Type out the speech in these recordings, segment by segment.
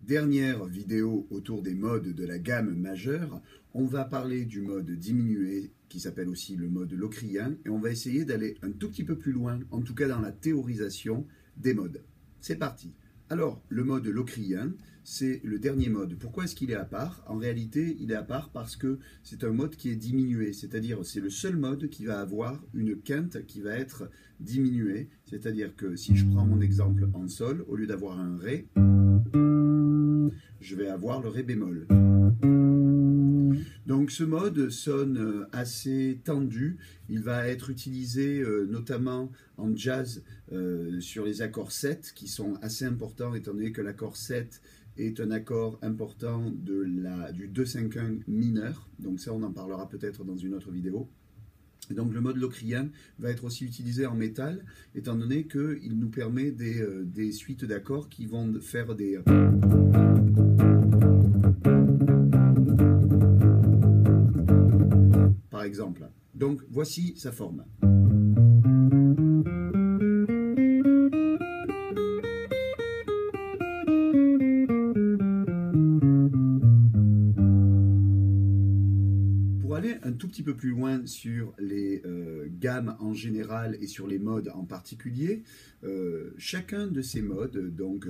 Dernière vidéo autour des modes de la gamme majeure. On va parler du mode diminué qui s'appelle aussi le mode locrien et on va essayer d'aller un tout petit peu plus loin, en tout cas dans la théorisation des modes. C'est parti. Alors, le mode locrien, c'est le dernier mode. Pourquoi est-ce qu'il est à part? En réalité, il est à part parce que c'est un mode qui est diminué, c'est-à-dire c'est le seul mode qui va avoir une quinte qui va être diminuée, c'est-à-dire que si je prends mon exemple en sol, au lieu d'avoir un ré, je vais avoir le ré bémol. Donc ce mode sonne assez tendu, il va être utilisé notamment en jazz sur les accords 7 qui sont assez importants étant donné que l'accord 7 est un accord important du 2-5-1 mineur, donc ça on en parlera peut-être dans une autre vidéo. Et donc le mode locrien va être aussi utilisé en métal, étant donné qu'il nous permet des suites d'accords qui vont faire des... Par exemple. Donc voici sa forme. Pour aller un tout petit peu plus loin sur les gammes en général et sur les modes en particulier, chacun de ces modes, donc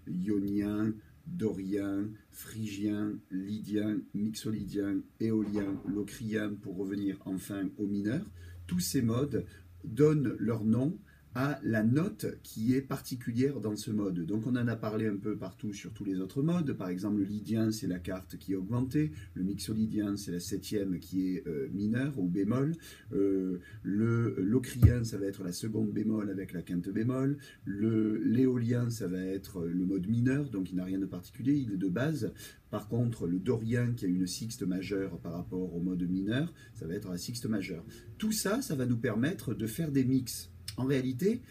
ionien, dorien, phrygien, lydien, mixolydien, éolien, locrien, pour revenir enfin au mineur, tous ces modes donnent leur nom à la note qui est particulière dans ce mode. Donc on en a parlé un peu partout sur tous les autres modes. Par exemple, le lydien, c'est la quarte qui est augmentée. Le mixolydien, c'est la septième qui est mineure ou bémol. Le locrien, ça va être la seconde bémol avec la quinte bémol. L'éolien, ça va être le mode mineur, donc il n'a rien de particulier, il est de base. Par contre, le dorien, qui a une sixte majeure par rapport au mode mineur, ça va être la sixte majeure. Tout ça, ça va nous permettre de faire des mix. En réalité,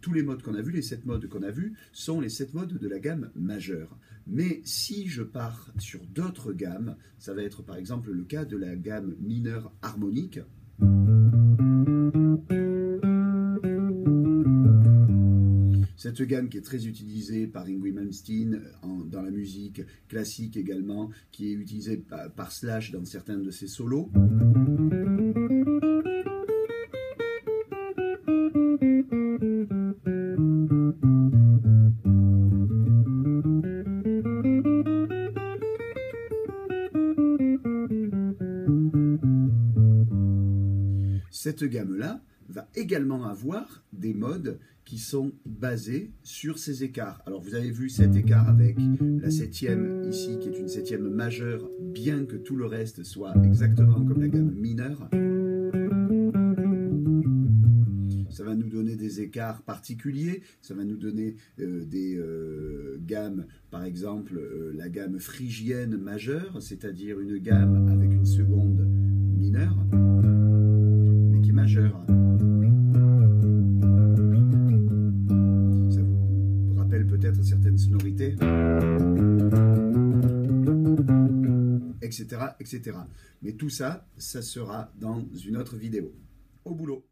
tous les modes qu'on a vus, les 7 modes qu'on a vus, sont les 7 modes de la gamme majeure. Mais si je pars sur d'autres gammes, ça va être par exemple le cas de la gamme mineure harmonique. Cette gamme qui est très utilisée par Yngwie Malmsteen dans la musique classique également, qui est utilisée par Slash dans certains de ses solos. Cette gamme-là va également avoir des modes qui sont basés sur ces écarts. Alors vous avez vu cet écart avec la septième ici, qui est une septième majeure, bien que tout le reste soit exactement comme la gamme mineure. Ça va nous donner des écarts particuliers, ça va nous donner des gammes, par exemple la gamme phrygienne majeure, c'est-à-dire une gamme avec une seconde mineure, mais qui est majeure. Ça vous rappelle peut-être certaines sonorités, etc., etc. Mais tout ça, ça sera dans une autre vidéo. Au boulot!